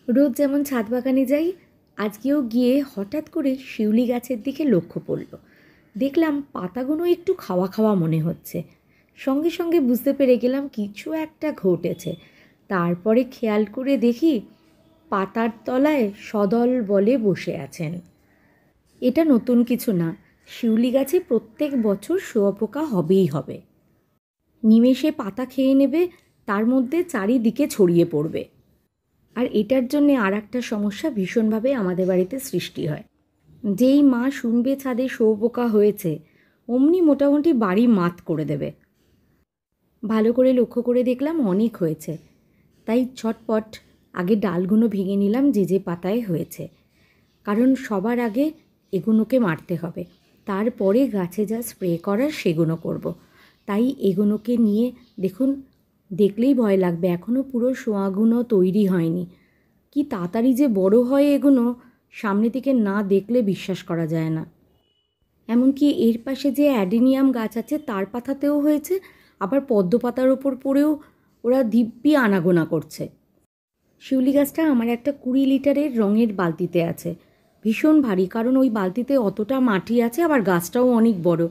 রোজ যেমন ছাদ বাগানে যাই, আজকেও গিয়ে হঠাৎ করে শিউলি গাছের দিকে লক্ষ্য পড়ল। দেখলাম পাতাগুলো একটু খাওয়া খাওয়া মনে হচ্ছে। সঙ্গে সঙ্গে বুঝতে পেরে গেলাম কিছু একটা ঘটেছে। তারপরে খেয়াল করে দেখি পাতার তলায় সদল বলে বসে আছেন। এটা নতুন কিছু না, শিউলি গাছে প্রত্যেক বছর শুঁয়োপোকা হবেই হবে। নিমেষে পাতা খেয়ে নেবে, তার মধ্যে চারিদিকে ছড়িয়ে পড়বে। আর এটার জন্যে আর একটা সমস্যা ভীষণভাবে আমাদের বাড়িতে সৃষ্টি হয়। যেই মা শুনবে ছাদে শুঁয়োপোকা হয়েছে, অমনি মোটামুটি বাড়ি মাত করে দেবে। ভালো করে লক্ষ্য করে দেখলাম অনেক হয়েছে, তাই ঝটপট আগে ডালগুলো ভেঙে নিলাম যে যে পাতায় হয়েছে, কারণ সবার আগে এগুলোকে মারতে হবে, তারপরে গাছে যা স্প্রে করার সেগুলো করব। তাই এগুলোকে নিয়ে দেখুন, দেখলেই ভয় লাগবে, এখনও পুরো শোঁয়াগুলো তৈরি হয়নি। কি তাড়াতাড়ি যে বড় হয় এগুলো, সামনে থেকে না দেখলে বিশ্বাস করা যায় না। এমনকি এর পাশে যে অ্যাডেনিয়াম গাছ আছে তার পাতাতেও হয়েছে, আবার পদ্ম পাতার ওপর পড়েও ওরা দিব্যি আনাগোনা করছে। শিউলি গাছটা আমার একটা 20 লিটারের রঙের বালতিতে আছে, ভীষণ ভারী, কারণ ওই বালতিতে অতটা মাটি আছে, আবার গাছটাও অনেক বড়,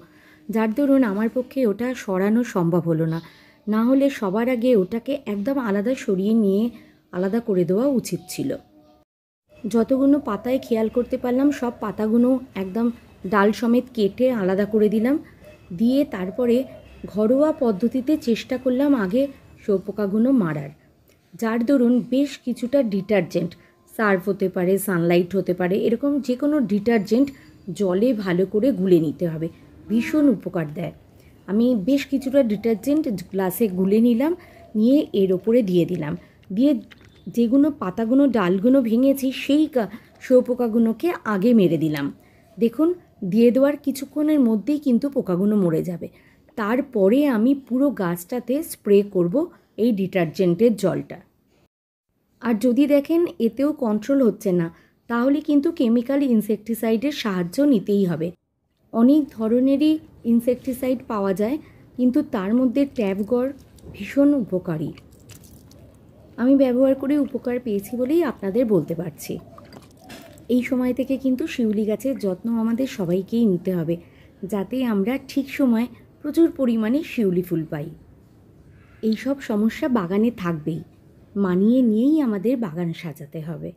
যার দরুন আমার পক্ষে ওটা সরানো সম্ভব হলো না। না হলে সবার আগে ওটাকে একদম আলাদা সরিয়ে নিয়ে আলাদা করে দেওয়া উচিত ছিল। যতগুলো পাতায় খেয়াল করতে পারলাম সব পাতাগুলো একদম ডাল সমেত কেটে আলাদা করে দিলাম, দিয়ে তারপরে ঘরোয়া পদ্ধতিতে চেষ্টা করলাম আগে শুঁয়োপোকাগুলো মারার। যার দরুন বেশ কিছুটা ডিটারজেন্ট, সার্ফ হতে পারে, সানলাইট হতে পারে, এরকম যে কোনো ডিটারজেন্ট জলে ভালো করে গুলে নিতে হবে, ভীষণ উপকার দেয়। আমি বেশ কিছুটা ডিটারজেন্ট গ্লাসে গুলে নিলাম, নিয়ে এর ওপরে দিয়ে দিলাম, দিয়ে যেগুলো পাতাগুলো ডালগুলো ভেঙেছি সেই শুঁয়োপোকাগুলোকে আগে মেরে দিলাম। দেখুন, দিয়ে দেওয়ার কিছুক্ষণের মধ্যেই কিন্তু পোকাগুলো মরে যাবে। তারপরে আমি পুরো গাছটাতে স্প্রে করব এই ডিটারজেন্টের জলটা। আর যদি দেখেন এতেও কন্ট্রোল হচ্ছে না, তাহলে কিন্তু কেমিক্যাল ইনসেকটিসাইডের সাহায্য নিতেই হবে। অনেক ধরনেরই ইনসেকটিসাইড পাওয়া যায়, কিন্তু তার মধ্যে ট্যাবগড় ভীষণ উপকারী। আমি ব্যবহার করে উপকার পেয়েছি বলেই আপনাদের বলতে পারছি। এই সময় থেকে কিন্তু শিউলি গাছের যত্ন আমাদের সবাইকেই নিতে হবে, যাতে আমরা ঠিক সময় প্রচুর পরিমাণে শিউলি ফুল পাই। এই সব সমস্যা বাগানে থাকবেই, মানিয়ে নিয়েই আমাদের বাগান সাজাতে হবে।